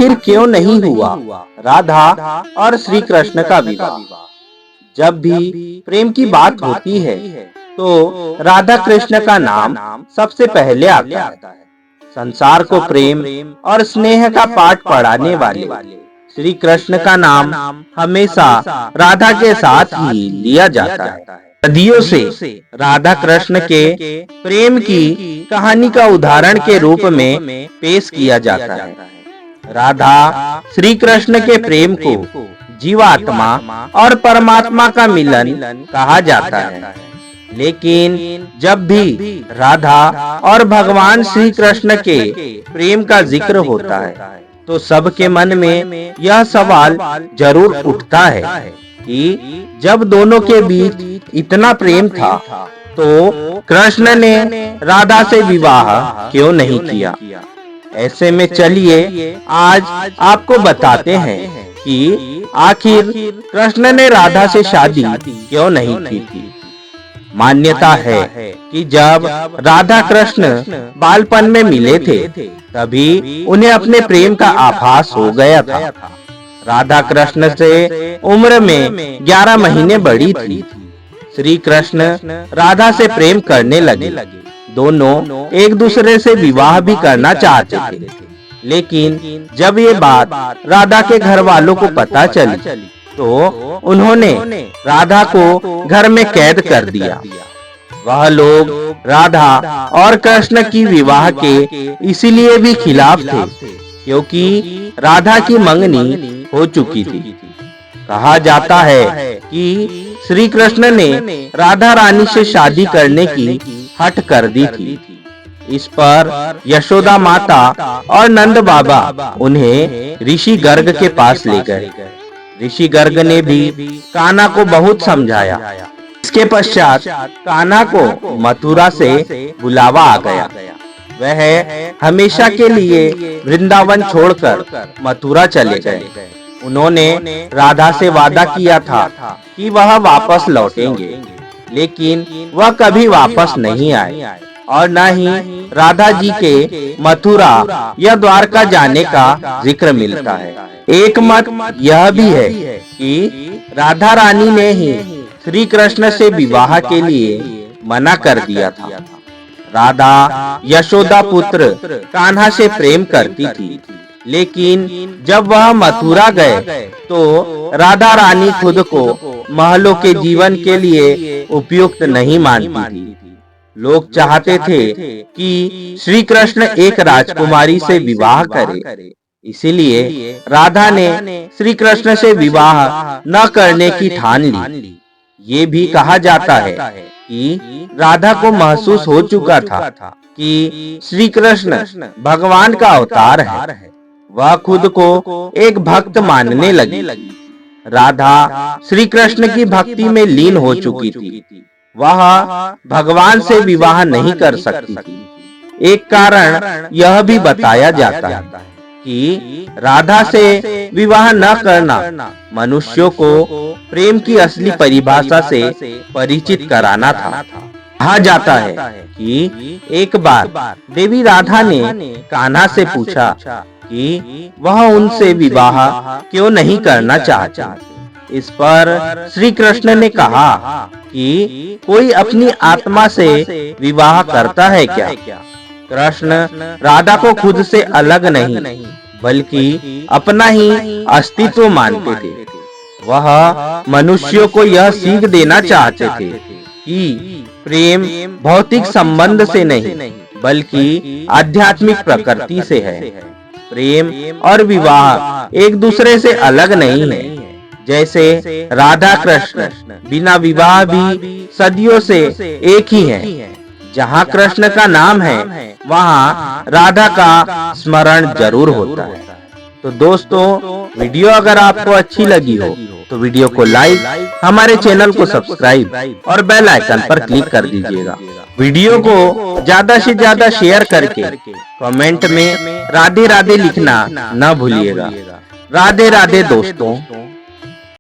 आखिर क्यों नहीं हुआ राधा और श्री कृष्ण का विवाह? जब भी प्रेम की बात होती है तो राधा कृष्ण का नाम सबसे पहले आता है। संसार को प्रेम और स्नेह का पाठ पढ़ाने वाले श्री कृष्ण का नाम हमेशा राधा के साथ ही लिया जाता है। सदियों से राधा कृष्ण के प्रेम की कहानी का उदाहरण के रूप में पेश किया जाता है। राधा श्री कृष्ण के प्रेम को जीवात्मा और परमात्मा का मिलन कहा जाता है। लेकिन जब भी राधा और भगवान श्री कृष्ण के प्रेम का जिक्र होता है तो सबके मन में यह सवाल जरूर उठता है कि जब दोनों के बीच इतना प्रेम था तो कृष्ण ने राधा से विवाह क्यों नहीं किया। ऐसे में चलिए आज आपको बताते हैं कि आखिर कृष्ण ने राधा से शादी क्यों नहीं की थी। मान्यता है कि जब राधा कृष्ण बालपन में मिले थे तभी उन्हें अपने प्रेम का आभास हो गया था। राधा कृष्ण से उम्र में 11 महीने बड़ी थी। श्री कृष्ण राधा से प्रेम करने लगे। दोनों एक दूसरे से विवाह भी करना चाहते थे, लेकिन जब ये बात राधा के घर वालों को पता चली तो उन्होंने राधा को घर में कैद कर दिया। वह लोग राधा और कृष्ण की विवाह के इसीलिए भी खिलाफ थे क्योंकि राधा की मंगनी हो चुकी थी। कहा जाता है कि श्री कृष्ण ने राधा रानी से शादी करने की हट कर दी थी। इस पर यशोदा माता और नंद बाबा उन्हें ऋषि गर्ग के पास ले गए। ऋषि गर्ग ने भी कान्हा को बहुत समझाया। इसके पश्चात कान्हा को मथुरा से बुलावा आ गया। वह हमेशा के लिए वृंदावन छोड़कर मथुरा चले गए। उन्होंने राधा से वादा किया था कि वह वापस लौटेंगे, लेकिन वह कभी वापस नहीं आए और न ही राधा जी के मथुरा या द्वारका जाने का जिक्र मिलता है। एक मत यह भी है कि राधा रानी ने ही श्री कृष्ण से विवाह के लिए मना कर दिया था। राधा यशोदा पुत्र कान्हा से प्रेम करती थी, लेकिन जब वह मथुरा गए तो राधा रानी खुद को महलों के जीवन के लिए उपयुक्त नहीं मानती थी। लोग चाहते थे कि श्री कृष्ण एक राजकुमारी से विवाह करे, इसीलिए राधा ने श्री कृष्ण से विवाह न करने की ठान ली। ये भी कहा जाता है कि राधा को महसूस हो चुका था कि श्री कृष्ण भगवान का अवतार है। वह खुद को एक भक्त मानने लगी। राधा श्री कृष्ण की भक्ति में लीन हो चुकी थी। वह भगवान से विवाह नहीं कर सकती थी। एक कारण यह भी बताया जाता है कि राधा से विवाह न करना मनुष्यों को प्रेम की असली परिभाषा से परिचित कराना था। कहा जाता है कि एक बार देवी राधा ने कान्हा से पूछा कि वह उनसे विवाह क्यों नहीं करना चाहती। इस पर श्री कृष्ण ने कहा कि कोई अपनी आत्मा से विवाह करता है क्या? कृष्ण राधा को खुद से अलग नहीं बल्कि अपना ही अस्तित्व मानते थे। वह मनुष्यों को यह सीख देना चाहते थे कि प्रेम भौतिक संबंध से नहीं बल्कि आध्यात्मिक प्रकृति से है। प्रेम और विवाह एक दूसरे से अलग नहीं है। जैसे राधा कृष्ण बिना विवाह भी सदियों से एक ही है। जहाँ कृष्ण का नाम है वहाँ राधा का स्मरण जरूर होता है। तो दोस्तों, वीडियो अगर आपको अच्छी लगी हो तो वीडियो को लाइक, हमारे चैनल को सब्सक्राइब और बेल आइकन पर क्लिक कर दीजिएगा। वीडियो को ज्यादा से ज्यादा शेयर करके कमेंट में राधे राधे लिखना न भूलिएगा। राधे राधे दोस्तों।